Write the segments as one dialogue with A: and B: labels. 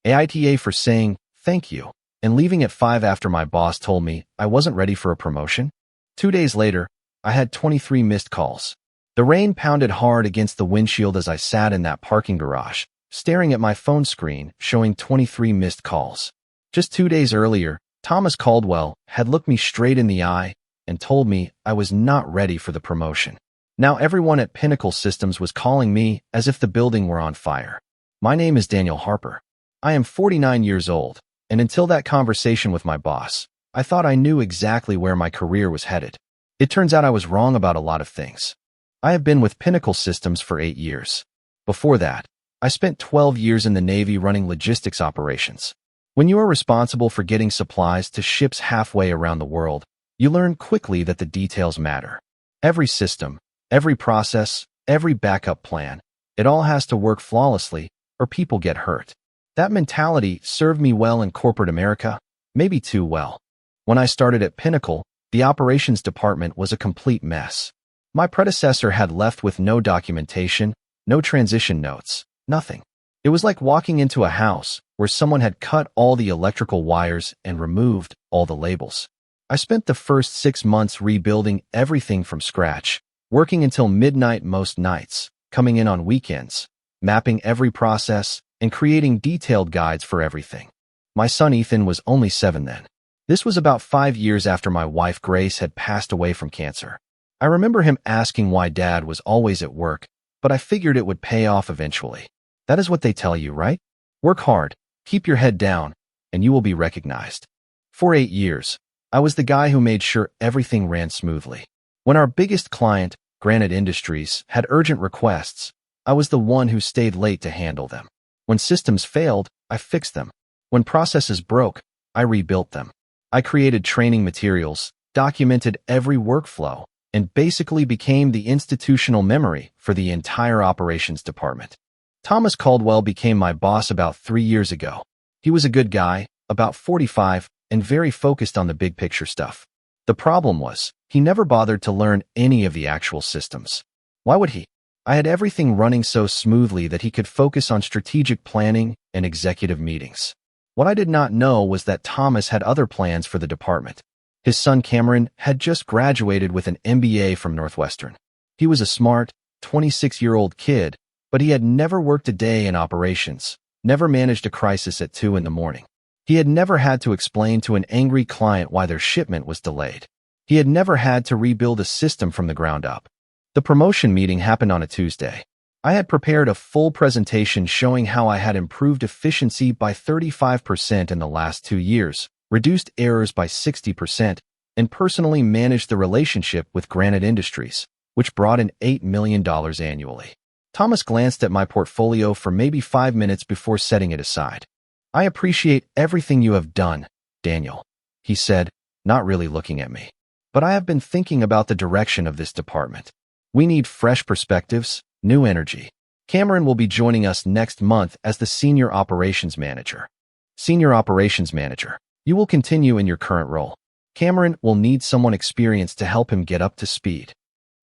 A: AITA for saying thank you and leaving at 5 after my boss told me I wasn't ready for a promotion. 2 days later, I had 23 missed calls. The rain pounded hard against the windshield as I sat in that parking garage, staring at my phone screen showing 23 missed calls. Just 2 days earlier, Thomas Caldwell had looked me straight in the eye and told me I was not ready for the promotion. Now everyone at Pinnacle Systems was calling me as if the building were on fire. My name is Daniel Harper. I am 49 years old, and until that conversation with my boss, I thought I knew exactly where my career was headed. It turns out I was wrong about a lot of things. I have been with Pinnacle Systems for 8 years. Before that, I spent 12 years in the Navy running logistics operations. When you are responsible for getting supplies to ships halfway around the world, you learn quickly that the details matter. Every system, every process, every backup plan, it all has to work flawlessly or people get hurt. That mentality served me well in corporate America, maybe too well. When I started at Pinnacle, the operations department was a complete mess. My predecessor had left with no documentation, no transition notes, nothing. It was like walking into a house where someone had cut all the electrical wires and removed all the labels. I spent the first 6 months rebuilding everything from scratch, working until midnight most nights, coming in on weekends, mapping every process, and creating detailed guides for everything. My son Ethan was only 7 then. This was about 5 years after my wife Grace had passed away from cancer. I remember him asking why Dad was always at work, but I figured it would pay off eventually. That is what they tell you, right? Work hard, keep your head down, and you will be recognized. For 8 years, I was the guy who made sure everything ran smoothly. When our biggest client, Granite Industries, had urgent requests, I was the one who stayed late to handle them. When systems failed, I fixed them. When processes broke, I rebuilt them. I created training materials, documented every workflow, and basically became the institutional memory for the entire operations department. Thomas Caldwell became my boss about 3 years ago. He was a good guy, about 45, and very focused on the big picture stuff. The problem was, he never bothered to learn any of the actual systems. Why would he? I had everything running so smoothly that he could focus on strategic planning and executive meetings. What I did not know was that Thomas had other plans for the department. His son Cameron had just graduated with an MBA from Northwestern. He was a smart, 26-year-old kid, but he had never worked a day in operations, never managed a crisis at 2 in the morning. He had never had to explain to an angry client why their shipment was delayed. He had never had to rebuild a system from the ground up. The promotion meeting happened on a Tuesday. I had prepared a full presentation showing how I had improved efficiency by 35% in the last 2 years, reduced errors by 60%, and personally managed the relationship with Granite Industries, which brought in $8 million annually. Thomas glanced at my portfolio for maybe 5 minutes before setting it aside. "I appreciate everything you have done, Daniel," he said, not really looking at me. "But I have been thinking about the direction of this department. We need fresh perspectives, new energy. Cameron will be joining us next month as the Senior Operations Manager. Senior Operations Manager, you will continue in your current role. Cameron will need someone experienced to help him get up to speed.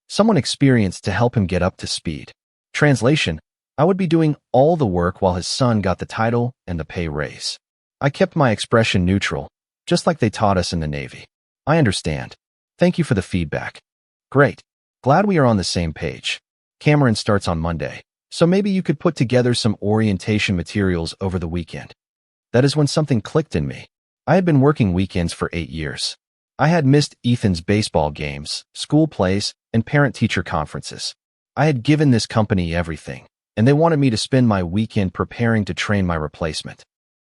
A: Someone experienced to help him get up to speed." Translation: I would be doing all the work while his son got the title and the pay raise. I kept my expression neutral, just like they taught us in the Navy. "I understand. Thank you for the feedback." "Great. Glad we are on the same page. Cameron starts on Monday, so maybe you could put together some orientation materials over the weekend." That is when something clicked in me. I had been working weekends for 8 years. I had missed Ethan's baseball games, school plays, and parent-teacher conferences. I had given this company everything, and they wanted me to spend my weekend preparing to train my replacement.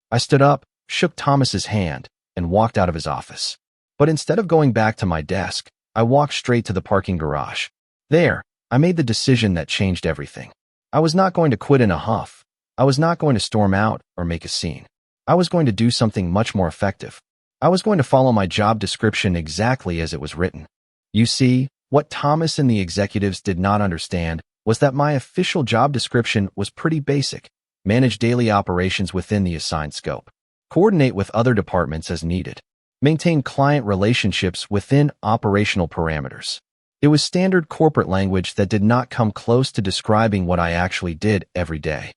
A: I stood up, shook Thomas's hand, and walked out of his office. But instead of going back to my desk, I walked straight to the parking garage. There, I made the decision that changed everything. I was not going to quit in a huff. I was not going to storm out or make a scene. I was going to do something much more effective. I was going to follow my job description exactly as it was written. You see, what Thomas and the executives did not understand was that my official job description was pretty basic: manage daily operations within the assigned scope, coordinate with other departments as needed, maintain client relationships within operational parameters. It was standard corporate language that did not come close to describing what I actually did every day.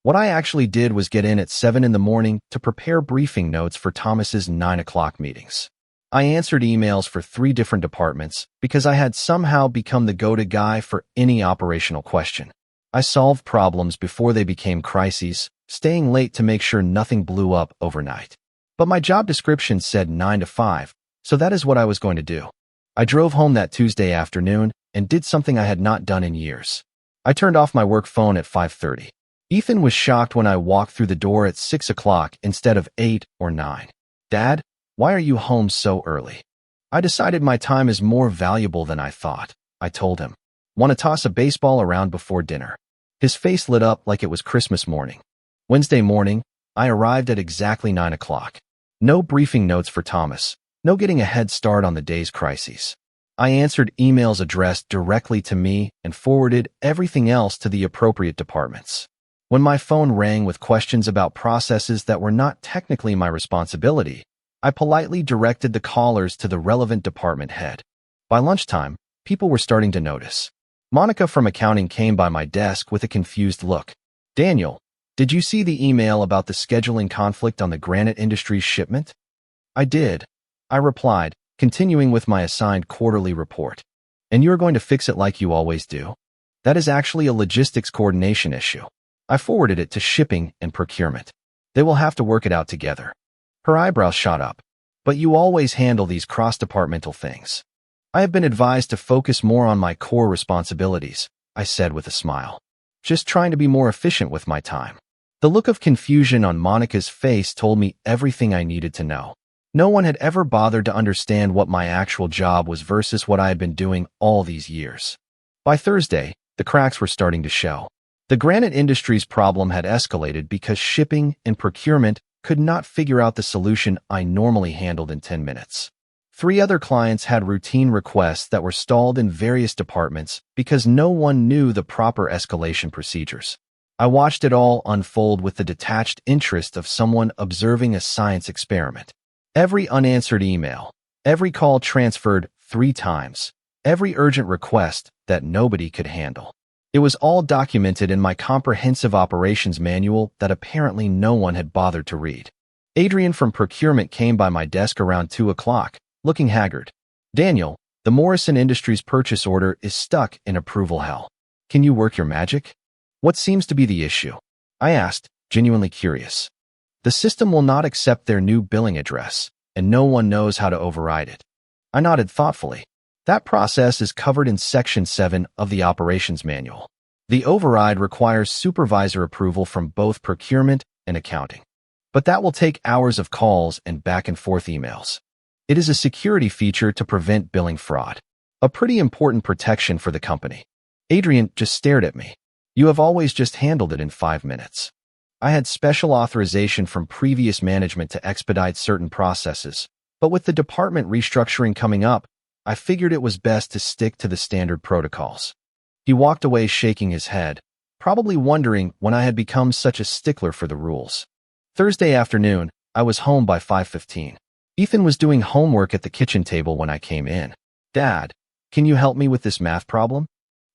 A: What I actually did was get in at 7 in the morning to prepare briefing notes for Thomas's 9 o'clock meetings. I answered emails for 3 different departments because I had somehow become the go-to guy for any operational question. I solved problems before they became crises, staying late to make sure nothing blew up overnight. But my job description said 9 to 5, so that is what I was going to do. I drove home that Tuesday afternoon and did something I had not done in years. I turned off my work phone at 5:30. Ethan was shocked when I walked through the door at 6 o'clock instead of 8 or 9. "Dad, why are you home so early?" "I decided my time is more valuable than I thought," I told him. "Want to toss a baseball around before dinner?" His face lit up like it was Christmas morning. Wednesday morning, I arrived at exactly 9 o'clock. No briefing notes for Thomas, no getting a head start on the day's crises. I answered emails addressed directly to me and forwarded everything else to the appropriate departments. When my phone rang with questions about processes that were not technically my responsibility, I politely directed the callers to the relevant department head. By lunchtime, people were starting to notice. Monica from accounting came by my desk with a confused look. "Daniel, did you see the email about the scheduling conflict on the Granite Industries shipment?" "I did," I replied, continuing with my assigned quarterly report. "And you're going to fix it like you always do?" "That is actually a logistics coordination issue." I forwarded it to shipping and procurement. "They will have to work it out together." Her eyebrows shot up. "But you always handle these cross-departmental things." "I have been advised to focus more on my core responsibilities," I said with a smile. "Just trying to be more efficient with my time." The look of confusion on Monica's face told me everything I needed to know. No one had ever bothered to understand what my actual job was versus what I had been doing all these years. By Thursday, the cracks were starting to show. The Granite Industries problem had escalated because shipping and procurement could not figure out the solution I normally handled in 10 minutes. 3 other clients had routine requests that were stalled in various departments because no one knew the proper escalation procedures. I watched it all unfold with the detached interest of someone observing a science experiment. Every unanswered email, every call transferred 3 times, every urgent request that nobody could handle. It was all documented in my comprehensive operations manual that apparently no one had bothered to read. Adrian from procurement came by my desk around 2 o'clock, looking haggard. "Daniel, the Morrison Industries purchase order is stuck in approval hell. Can you work your magic?" "What seems to be the issue?" I asked, genuinely curious. "The system will not accept their new billing address, and no one knows how to override it." I nodded thoughtfully. "That process is covered in Section 7 of the Operations Manual. The override requires supervisor approval from both procurement and accounting. But that will take hours of calls and back-and-forth emails. It is a security feature to prevent billing fraud. A pretty important protection for the company." Adrian just stared at me. "You have always just handled it in 5 minutes." I had special authorization from previous management to expedite certain processes, but with the department restructuring coming up, I figured it was best to stick to the standard protocols. He walked away shaking his head, probably wondering when I had become such a stickler for the rules. Thursday afternoon, I was home by 5:15. Ethan was doing homework at the kitchen table when I came in. "Dad, can you help me with this math problem?"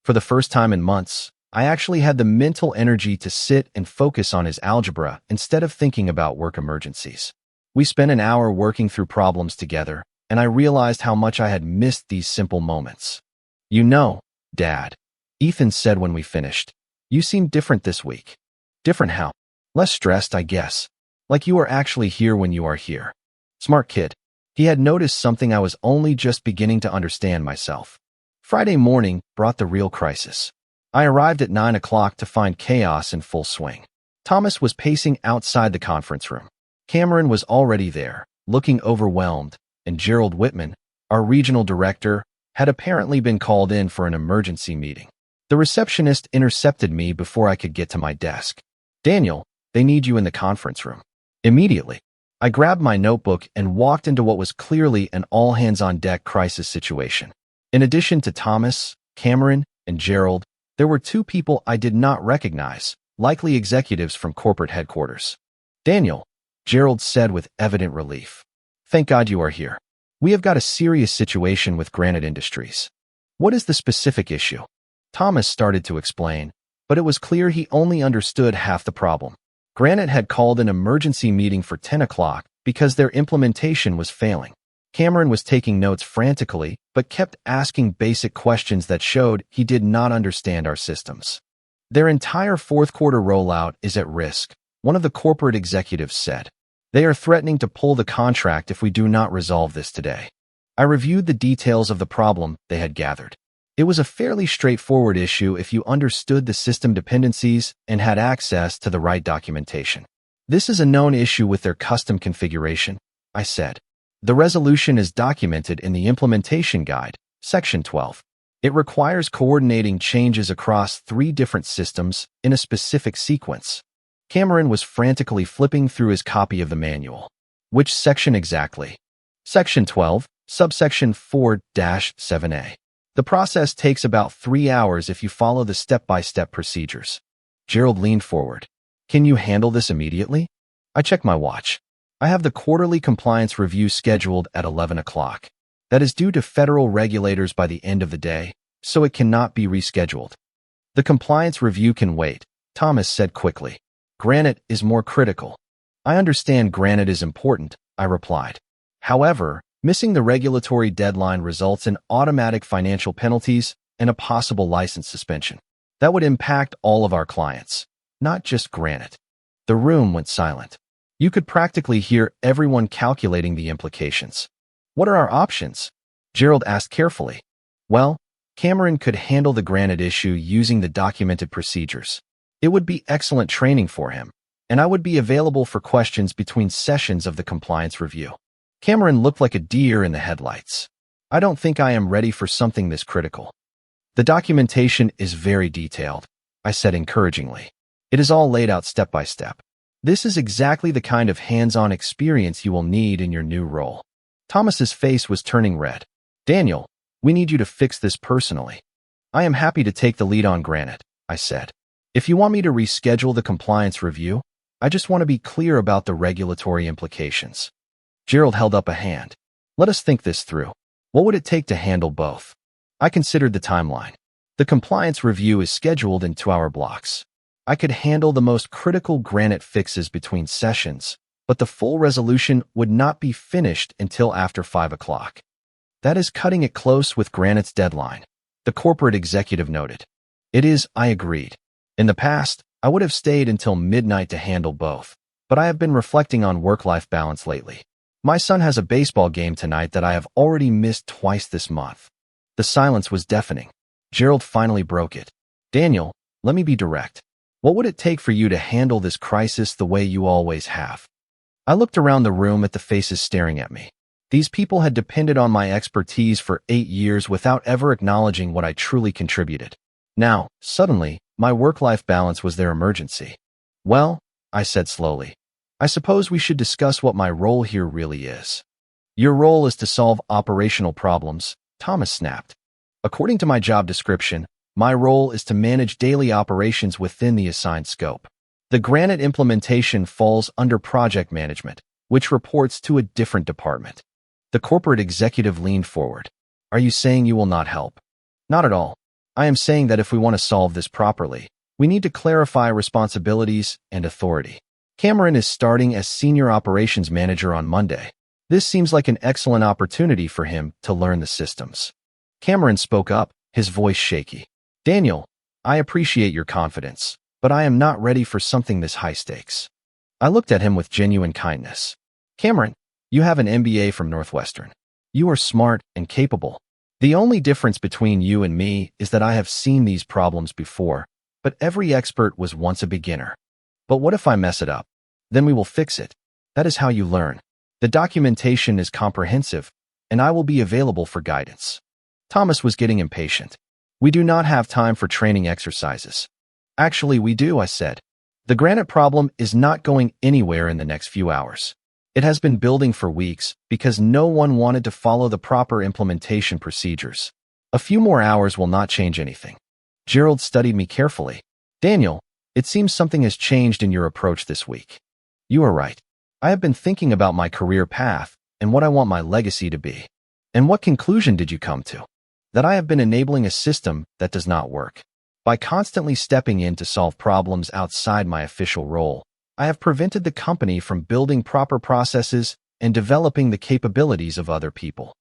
A: For the first time in months, I actually had the mental energy to sit and focus on his algebra instead of thinking about work emergencies. We spent an hour working through problems together, and I realized how much I had missed these simple moments. "You know, Dad," Ethan said when we finished, "you seem different this week." "Different how?" "Less stressed, I guess. Like you are actually here when you are here." Smart kid. He had noticed something I was only just beginning to understand myself. Friday morning brought the real crisis. I arrived at 9 o'clock to find chaos in full swing. Thomas was pacing outside the conference room. Cameron was already there, looking overwhelmed, and Gerald Whitman, our regional director, had apparently been called in for an emergency meeting. The receptionist intercepted me before I could get to my desk. "Daniel, they need you in the conference room." Immediately, I grabbed my notebook and walked into what was clearly an all-hands-on-deck crisis situation. In addition to Thomas, Cameron, and Gerald, there were 2 people I did not recognize, likely executives from corporate headquarters. "Daniel," Gerald said with evident relief. "Thank God you are here. We have got a serious situation with Granite Industries." "What is the specific issue?" Thomas started to explain, but it was clear he only understood half the problem. Granite had called an emergency meeting for 10 o'clock because their implementation was failing. Cameron was taking notes frantically, but kept asking basic questions that showed he did not understand our systems. Their entire fourth quarter rollout is at risk, one of the corporate executives said. They are threatening to pull the contract if we do not resolve this today. I reviewed the details of the problem they had gathered. It was a fairly straightforward issue if you understood the system dependencies and had access to the right documentation. This is a known issue with their custom configuration, I said. The resolution is documented in the implementation guide, section 12. It requires coordinating changes across 3 different systems in a specific sequence. Cameron was frantically flipping through his copy of the manual. Which section exactly? Section 12, subsection 4-7A. The process takes about 3 hours if you follow the step-by-step procedures. Gerald leaned forward. Can you handle this immediately? I checked my watch. I have the quarterly compliance review scheduled at 11 o'clock. That is due to federal regulators by the end of the day, so it cannot be rescheduled. The compliance review can wait, Thomas said quickly. Granite is more critical. I understand Granite is important, I replied. However, missing the regulatory deadline results in automatic financial penalties and a possible license suspension. That would impact all of our clients, not just Granite. The room went silent. You could practically hear everyone calculating the implications. What are our options? Gerald asked carefully. Well, Cameron could handle the Granite issue using the documented procedures. It would be excellent training for him, and I would be available for questions between sessions of the compliance review. Cameron looked like a deer in the headlights. I don't think I am ready for something this critical. The documentation is very detailed, I said encouragingly. It is all laid out step by step. This is exactly the kind of hands-on experience you will need in your new role. Thomas's face was turning red. Daniel, we need you to fix this personally. I am happy to take the lead on Granite, I said. If you want me to reschedule the compliance review, I just want to be clear about the regulatory implications. Gerald held up a hand. Let us think this through. What would it take to handle both? I considered the timeline. The compliance review is scheduled in 2-hour blocks. I could handle the most critical Granite fixes between sessions, but the full resolution would not be finished until after 5 o'clock. That is cutting it close with Granite's deadline, the corporate executive noted. It is, I agreed. In the past, I would have stayed until midnight to handle both, but I have been reflecting on work-life balance lately. My son has a baseball game tonight that I have already missed twice this month. The silence was deafening. Gerald finally broke it. Daniel, let me be direct. What would it take for you to handle this crisis the way you always have? I looked around the room at the faces staring at me. These people had depended on my expertise for 8 years without ever acknowledging what I truly contributed. Now, suddenly, my work-life balance was their emergency. Well, I said slowly, I suppose we should discuss what my role here really is. Your role is to solve operational problems, Thomas snapped. According to my job description, my role is to manage daily operations within the assigned scope. The Granite implementation falls under project management, which reports to a different department. The corporate executive leaned forward. Are you saying you will not help? Not at all. I am saying that if we want to solve this properly, we need to clarify responsibilities and authority. Cameron is starting as Senior Operations Manager on Monday. This seems like an excellent opportunity for him to learn the systems. Cameron spoke up, his voice shaky. Daniel, I appreciate your confidence, but I am not ready for something this high stakes. I looked at him with genuine kindness. Cameron, you have an MBA from Northwestern. You are smart and capable. The only difference between you and me is that I have seen these problems before, but every expert was once a beginner. But what if I mess it up? Then we will fix it. That is how you learn. The documentation is comprehensive, and I will be available for guidance. Thomas was getting impatient. We do not have time for training exercises. Actually, we do, I said. The Granite problem is not going anywhere in the next few hours. It has been building for weeks because no one wanted to follow the proper implementation procedures. A few more hours will not change anything. Gerald studied me carefully. Daniel, it seems something has changed in your approach this week. You are right. I have been thinking about my career path and what I want my legacy to be. And what conclusion did you come to? That I have been enabling a system that does not work. By constantly stepping in to solve problems outside my official role, I have prevented the company from building proper processes and developing the capabilities of other people.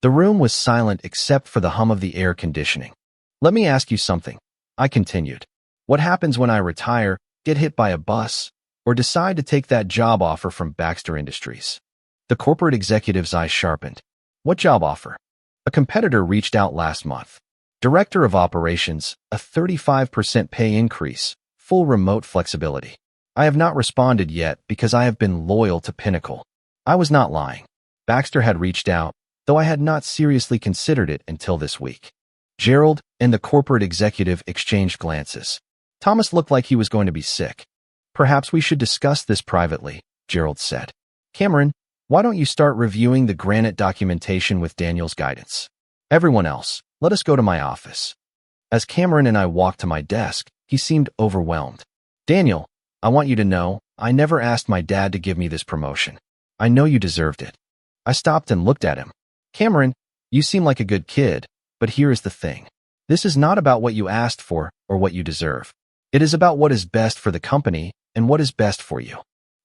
A: The room was silent except for the hum of the air conditioning. Let me ask you something, I continued. What happens when I retire, get hit by a bus, or decide to take that job offer from Baxter Industries? The corporate executive's eyes sharpened. What job offer? A competitor reached out last month. Director of Operations, a 35% pay increase, full remote flexibility. I have not responded yet because I have been loyal to Pinnacle. I was not lying. Baxter had reached out, though I had not seriously considered it until this week. Gerald and the corporate executive exchanged glances. Thomas looked like he was going to be sick. Perhaps we should discuss this privately, Gerald said. Cameron, why don't you start reviewing the granite documentation with Daniel's guidance? Everyone else, let us go to my office. As Cameron and I walked to my desk, he seemed overwhelmed. Daniel, I want you to know, I never asked my dad to give me this promotion. I know you deserved it. I stopped and looked at him. Cameron, you seem like a good kid, but here is the thing. This is not about what you asked for or what you deserve. It is about what is best for the company and what is best for you.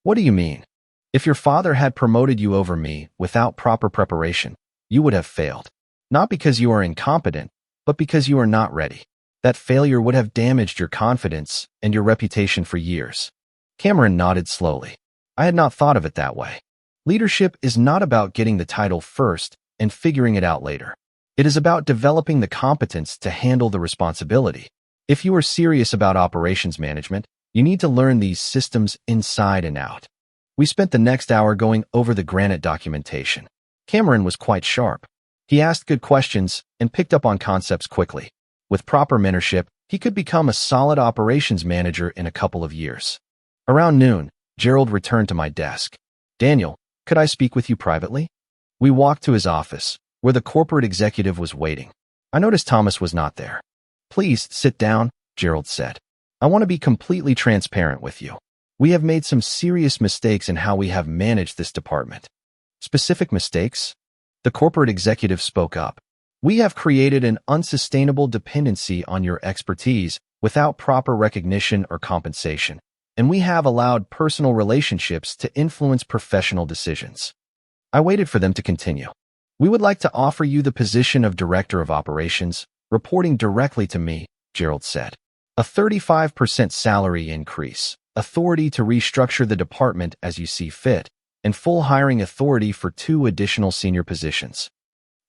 A: What do you mean? If your father had promoted you over me without proper preparation, you would have failed. Not because you are incompetent, but because you are not ready. That failure would have damaged your confidence and your reputation for years. Cameron nodded slowly. I had not thought of it that way. Leadership is not about getting the title first and figuring it out later. It is about developing the competence to handle the responsibility. If you are serious about operations management, you need to learn these systems inside and out. We spent the next hour going over the granite documentation. Cameron was quite sharp. He asked good questions and picked up on concepts quickly. With proper mentorship, he could become a solid operations manager in a couple of years. Around noon, Gerald returned to my desk. Daniel, could I speak with you privately? We walked to his office, where the corporate executive was waiting. I noticed Thomas was not there. Please sit down, Gerald said. I want to be completely transparent with you. We have made some serious mistakes in how we have managed this department. Specific mistakes? The corporate executive spoke up. We have created an unsustainable dependency on your expertise without proper recognition or compensation, and we have allowed personal relationships to influence professional decisions. I waited for them to continue. We would like to offer you the position of Director of Operations, reporting directly to me, Gerald said. A 35% salary increase, authority to restructure the department as you see fit, and full hiring authority for 2 additional senior positions.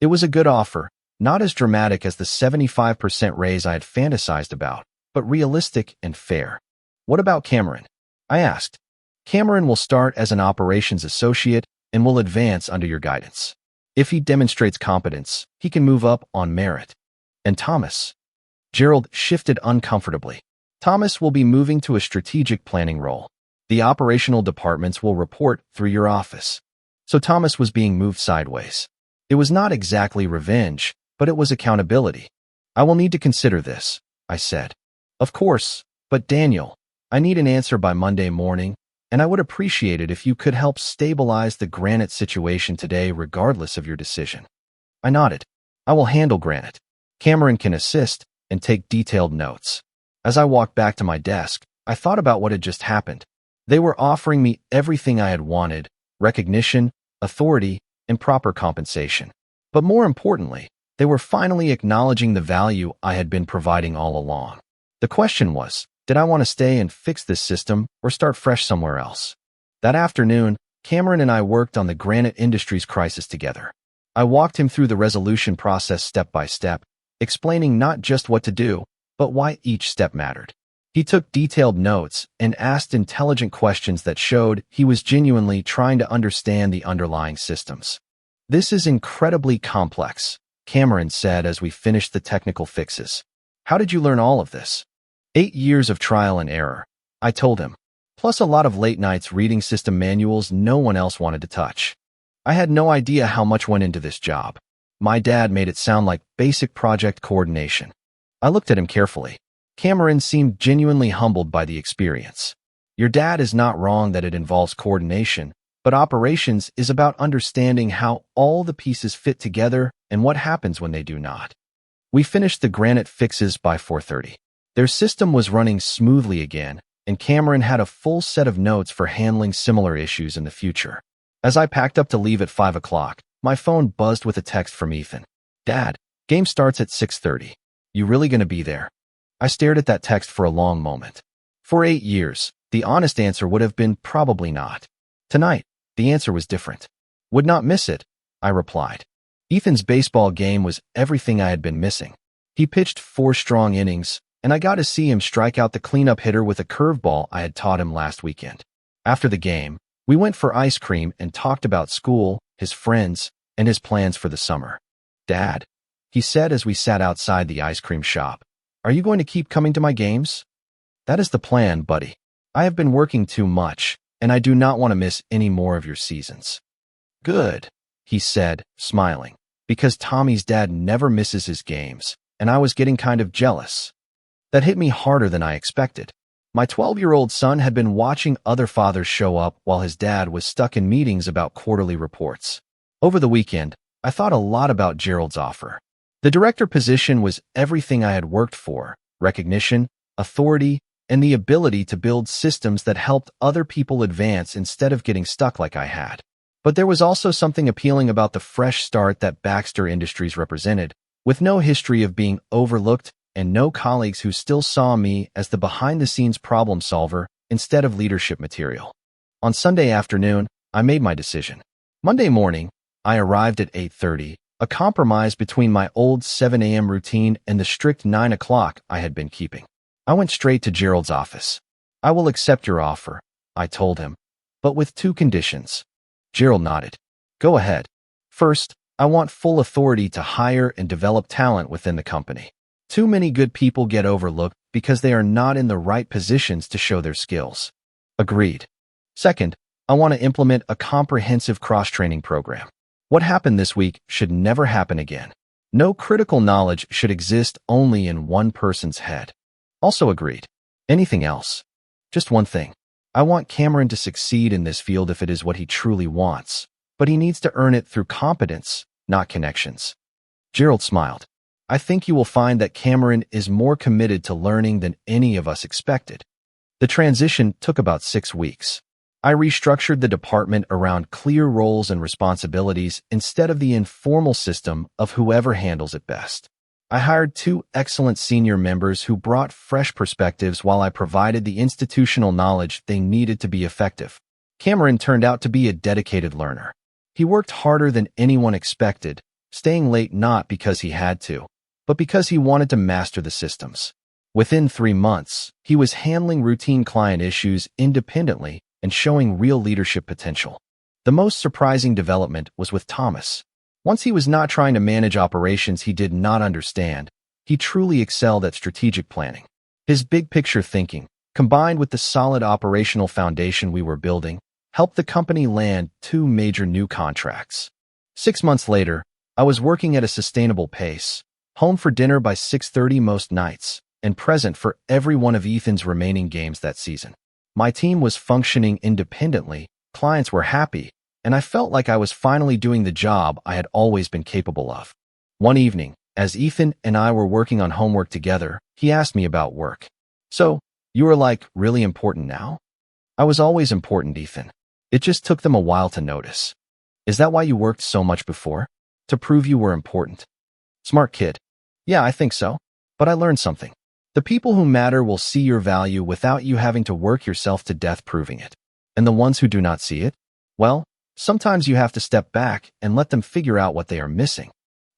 A: It was a good offer, not as dramatic as the 75% raise I had fantasized about, but realistic and fair. What about Cameron? I asked. Cameron will start as an operations associate and will advance under your guidance. If he demonstrates competence, he can move up on merit. And Thomas? Gerald shifted uncomfortably. Thomas will be moving to a strategic planning role. The operational departments will report through your office. So Thomas was being moved sideways. It was not exactly revenge, but it was accountability. I will need to consider this, I said. Of course, but Daniel, I need an answer by Monday morning, and I would appreciate it if you could help stabilize the granite situation today regardless of your decision. I nodded. I will handle granite. Cameron can assist and take detailed notes. As I walked back to my desk, I thought about what had just happened. They were offering me everything I had wanted, recognition, authority, and proper compensation. But more importantly, they were finally acknowledging the value I had been providing all along. The question was, did I want to stay and fix this system or start fresh somewhere else? That afternoon, Cameron and I worked on the granite industries crisis together. I walked him through the resolution process step by step, explaining not just what to do, but why each step mattered. He took detailed notes and asked intelligent questions that showed he was genuinely trying to understand the underlying systems. This is incredibly complex, Cameron said as we finished the technical fixes. How did you learn all of this? 8 years of trial and error, I told him, plus a lot of late nights reading system manuals no one else wanted to touch. I had no idea how much went into this job. My dad made it sound like basic project coordination. I looked at him carefully. Cameron seemed genuinely humbled by the experience. Your dad is not wrong that it involves coordination, but operations is about understanding how all the pieces fit together and what happens when they do not. We finished the granite fixes by 4:30. Their system was running smoothly again, and Cameron had a full set of notes for handling similar issues in the future. As I packed up to leave at 5 o'clock, my phone buzzed with a text from Ethan. "Dad, game starts at 6:30. You really gonna be there?" I stared at that text for a long moment. For 8 years, the honest answer would have been probably not. Tonight, the answer was different. "Would not miss it," I replied. Ethan's baseball game was everything I had been missing. He pitched 4 strong innings, and I got to see him strike out the cleanup hitter with a curveball I had taught him last weekend. After the game, we went for ice cream and talked about school, his friends, and his plans for the summer. "Dad," he said as we sat outside the ice cream shop, "are you going to keep coming to my games?" "That is the plan, buddy. I have been working too much, and I do not want to miss any more of your seasons." "Good," he said, smiling, because Tommy's dad never misses his games, and I was getting kind of jealous. That hit me harder than I expected. My 12-year-old son had been watching other fathers show up while his dad was stuck in meetings about quarterly reports. Over the weekend, I thought a lot about Gerald's offer. The director position was everything I had worked for: recognition, authority, and the ability to build systems that helped other people advance instead of getting stuck like I had. But there was also something appealing about the fresh start that Baxter Industries represented, with no history of being overlooked and no colleagues who still saw me as the behind-the-scenes problem solver instead of leadership material. On Sunday afternoon, I made my decision. Monday morning, I arrived at 8:30, a compromise between my old 7 a.m. routine and the strict 9 o'clock I had been keeping. I went straight to Gerald's office. "I will accept your offer," I told him, "but with 2 conditions." Gerald nodded. "Go ahead. First, I want full authority to hire and develop talent within the company. Too many good people get overlooked because they are not in the right positions to show their skills." Agreed. Second, I want to implement a comprehensive cross-training program. What happened this week should never happen again. No critical knowledge should exist only in one person's head. Also agreed. Anything else? Just one thing. I want Cameron to succeed in this field if it is what he truly wants, but he needs to earn it through competence, not connections. Gerald smiled. "I think you will find that Cameron is more committed to learning than any of us expected." The transition took about 6 weeks. I restructured the department around clear roles and responsibilities instead of the informal system of whoever handles it best. I hired 2 excellent senior members who brought fresh perspectives while I provided the institutional knowledge they needed to be effective. Cameron turned out to be a dedicated learner. He worked harder than anyone expected, staying late not because he had to, but because he wanted to master the systems. Within 3 months, he was handling routine client issues independently and showing real leadership potential. The most surprising development was with Thomas. Once he was not trying to manage operations he did not understand, he truly excelled at strategic planning. His big-picture thinking, combined with the solid operational foundation we were building, helped the company land 2 major new contracts. 6 months later, I was working at a sustainable pace, home for dinner by 6:30 most nights, and present for every one of Ethan's remaining games that season. My team was functioning independently, clients were happy, and I felt like I was finally doing the job I had always been capable of. One evening, as Ethan and I were working on homework together, he asked me about work. "So, you are like really important now?" "I was always important, Ethan. It just took them a while to notice." "Is that why you worked so much before? To prove you were important?" "Smart kid. Yeah, I think so. But I learned something. The people who matter will see your value without you having to work yourself to death proving it. And the ones who do not see it? Well, sometimes you have to step back and let them figure out what they are missing."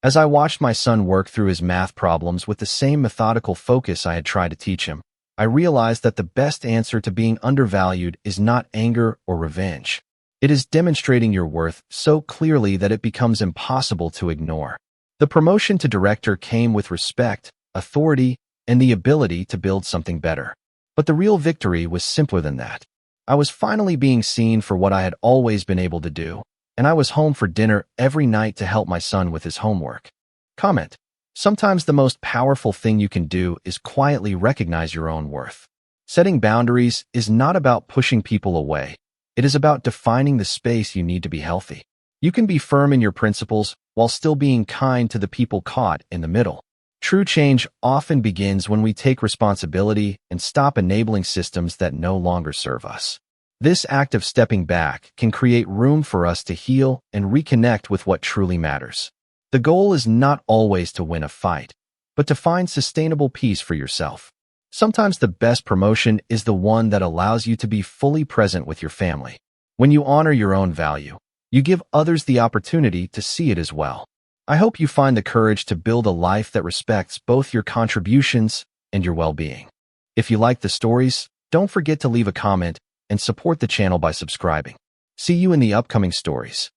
A: As I watched my son work through his math problems with the same methodical focus I had tried to teach him, I realized that the best answer to being undervalued is not anger or revenge. It is demonstrating your worth so clearly that it becomes impossible to ignore. The promotion to director came with respect, authority, and the ability to build something better. But the real victory was simpler than that. I was finally being seen for what I had always been able to do, and I was home for dinner every night to help my son with his homework. Comment. Sometimes the most powerful thing you can do is quietly recognize your own worth. Setting boundaries is not about pushing people away. It is about defining the space you need to be healthy. You can be firm in your principles while still being kind to the people caught in the middle. True change often begins when we take responsibility and stop enabling systems that no longer serve us. This act of stepping back can create room for us to heal and reconnect with what truly matters. The goal is not always to win a fight, but to find sustainable peace for yourself. Sometimes the best promotion is the one that allows you to be fully present with your family. When you honor your own value, you give others the opportunity to see it as well. I hope you find the courage to build a life that respects both your contributions and your well-being. If you like the stories, don't forget to leave a comment and support the channel by subscribing. See you in the upcoming stories.